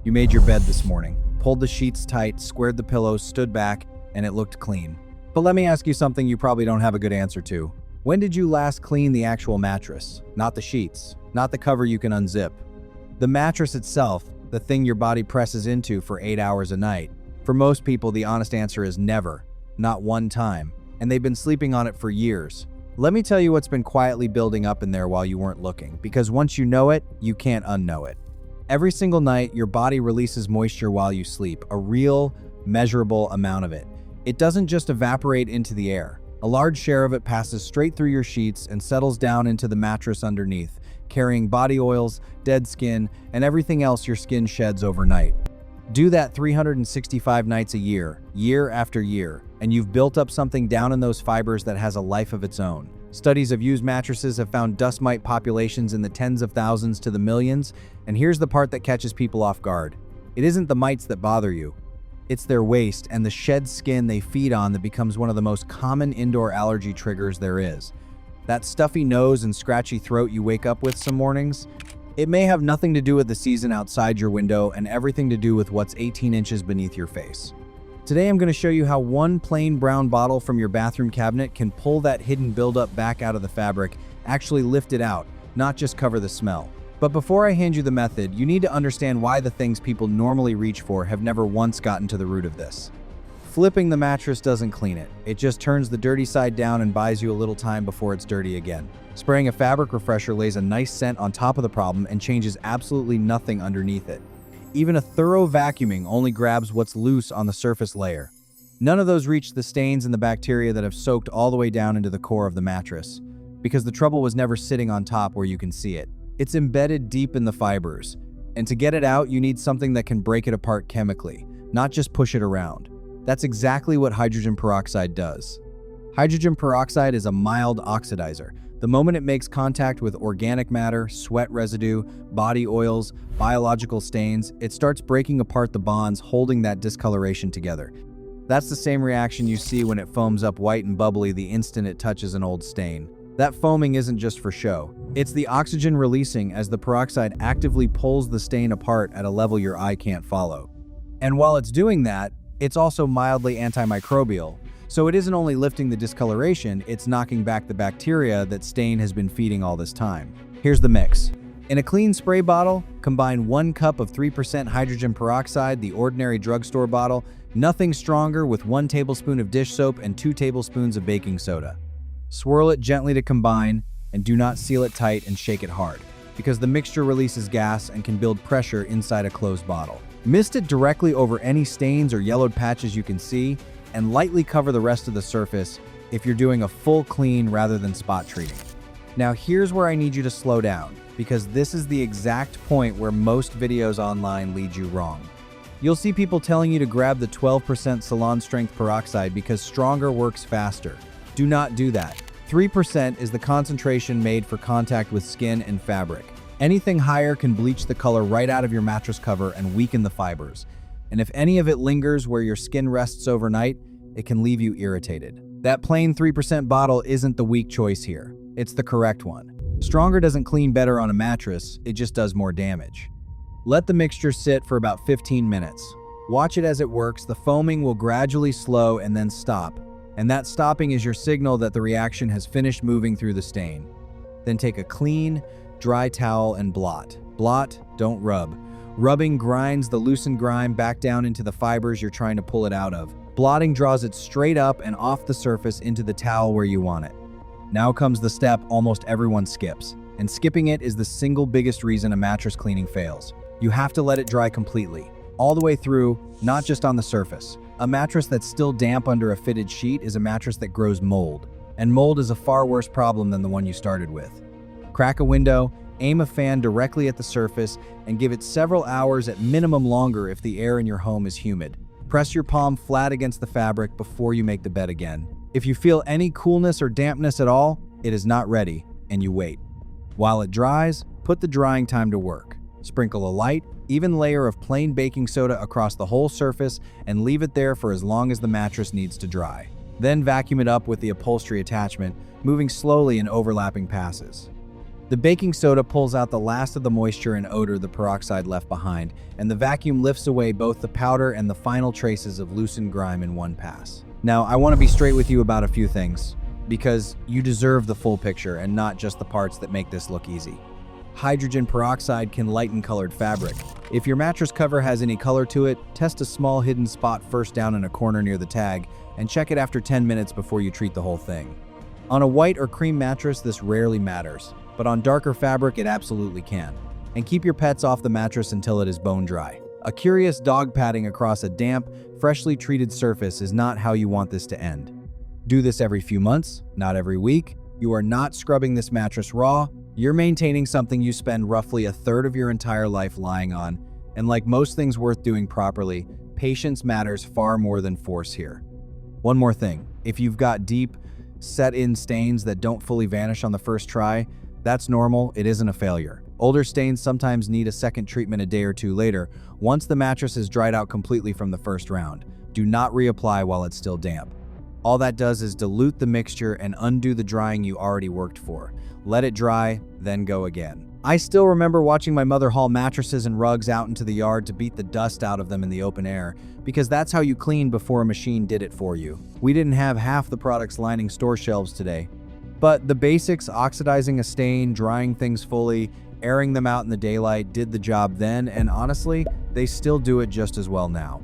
You made your bed this morning, pulled the sheets tight, squared the pillows, stood back, and it looked clean. But let me ask you something you probably don't have a good answer to. When did you last clean the actual mattress? Not the sheets, not the cover you can unzip. The mattress itself, the thing your body presses into for 8 hours a night. For most people, the honest answer is never, not one time, and they've been sleeping on it for years. Let me tell you what's been quietly building up in there while you weren't looking, because once you know it, you can't unknow it. Every single night, your body releases moisture while you sleep, a real, measurable amount of it. It doesn't just evaporate into the air. A large share of it passes straight through your sheets and settles down into the mattress underneath, carrying body oils, dead skin, and everything else your skin sheds overnight. Do that 365 nights a year, year after year, and you've built up something down in those fibers that has a life of its own. Studies of used mattresses have found dust mite populations in the tens of thousands to the millions, and here's the part that catches people off guard. It isn't the mites that bother you. It's their waste and the shed skin they feed on that becomes one of the most common indoor allergy triggers there is. That stuffy nose and scratchy throat you wake up with some mornings, it may have nothing to do with the season outside your window and everything to do with what's 18 inches beneath your face. Today I'm going to show you how one plain brown bottle from your bathroom cabinet can pull that hidden buildup back out of the fabric, actually lift it out, not just cover the smell. But before I hand you the method, you need to understand why the things people normally reach for have never once gotten to the root of this. Flipping the mattress doesn't clean it. It just turns the dirty side down and buys you a little time before it's dirty again. Spraying a fabric refresher lays a nice scent on top of the problem and changes absolutely nothing underneath it. Even a thorough vacuuming only grabs what's loose on the surface layer. None of those reach the stains and the bacteria that have soaked all the way down into the core of the mattress, because the trouble was never sitting on top where you can see it. It's embedded deep in the fibers, and to get it out, you need something that can break it apart chemically, not just push it around. That's exactly what hydrogen peroxide does. Hydrogen peroxide is a mild oxidizer. The moment it makes contact with organic matter, sweat residue, body oils, biological stains, it starts breaking apart the bonds holding that discoloration together. That's the same reaction you see when it foams up white and bubbly the instant it touches an old stain. That foaming isn't just for show. It's the oxygen releasing as the peroxide actively pulls the stain apart at a level your eye can't follow. And while it's doing that, it's also mildly antimicrobial. So it isn't only lifting the discoloration, it's knocking back the bacteria that stain has been feeding all this time. Here's the mix. In a clean spray bottle, combine 1 cup of 3% hydrogen peroxide, the ordinary drugstore bottle, nothing stronger, with 1 tablespoon of dish soap and 2 tablespoons of baking soda. Swirl it gently to combine, and do not seal it tight and shake it hard, because the mixture releases gas and can build pressure inside a closed bottle. Mist it directly over any stains or yellowed patches you can see, and lightly cover the rest of the surface if you're doing a full clean rather than spot treating. Now here's where I need you to slow down, because this is the exact point where most videos online lead you wrong. You'll see people telling you to grab the 12% salon strength peroxide because stronger works faster. Do not do that. 3% is the concentration made for contact with skin and fabric. Anything higher can bleach the color right out of your mattress cover and weaken the fibers. And if any of it lingers where your skin rests overnight, it can leave you irritated. That plain 3% bottle isn't the weak choice here. It's the correct one. Stronger doesn't clean better on a mattress, it just does more damage. Let the mixture sit for about 15 minutes. Watch it as it works. The foaming will gradually slow and then stop. And that stopping is your signal that the reaction has finished moving through the stain. Then take a clean, dry towel and blot. Blot, don't rub. Rubbing grinds the loosened grime back down into the fibers you're trying to pull it out of. Blotting draws it straight up and off the surface into the towel where you want it. Now comes the step almost everyone skips, and skipping it is the single biggest reason a mattress cleaning fails. You have to let it dry completely, all the way through, not just on the surface. A mattress that's still damp under a fitted sheet is a mattress that grows mold, and mold is a far worse problem than the one you started with. Crack a window, aim a fan directly at the surface, and give it several hours at minimum longer if the air in your home is humid. Press your palm flat against the fabric before you make the bed again. If you feel any coolness or dampness at all, it is not ready, and you wait. While it dries, put the drying time to work. Sprinkle a light, even layer of plain baking soda across the whole surface and leave it there for as long as the mattress needs to dry. Then vacuum it up with the upholstery attachment, moving slowly in overlapping passes. The baking soda pulls out the last of the moisture and odor the peroxide left behind, and the vacuum lifts away both the powder and the final traces of loosened grime in one pass. Now, I want to be straight with you about a few things, because you deserve the full picture and not just the parts that make this look easy. Hydrogen peroxide can lighten colored fabric. If your mattress cover has any color to it, test a small hidden spot first down in a corner near the tag, and check it after 10 minutes before you treat the whole thing. On a white or cream mattress, this rarely matters, but on darker fabric, it absolutely can. And keep your pets off the mattress until it is bone dry. A curious dog padding across a damp, freshly treated surface is not how you want this to end. Do this every few months, not every week. You are not scrubbing this mattress raw. You're maintaining something you spend roughly a third of your entire life lying on, and like most things worth doing properly, patience matters far more than force here. One more thing, if you've got deep, set-in stains that don't fully vanish on the first try, that's normal, it isn't a failure. Older stains sometimes need a second treatment a day or two later, once the mattress is dried out completely from the first round. Do not reapply while it's still damp. All that does is dilute the mixture and undo the drying you already worked for. Let it dry, then go again. I still remember watching my mother haul mattresses and rugs out into the yard to beat the dust out of them in the open air, because that's how you cleaned before a machine did it for you. We didn't have half the products lining store shelves today. But the basics, oxidizing a stain, drying things fully, airing them out in the daylight, did the job then, and honestly, they still do it just as well now.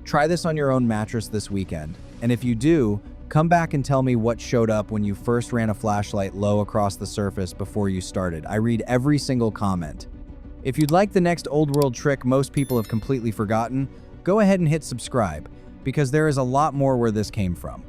Try this on your own mattress this weekend, and if you do, come back and tell me what showed up when you first ran a flashlight low across the surface before you started. I read every single comment. If you'd like the next old world trick most people have completely forgotten, go ahead and hit subscribe, because there is a lot more where this came from.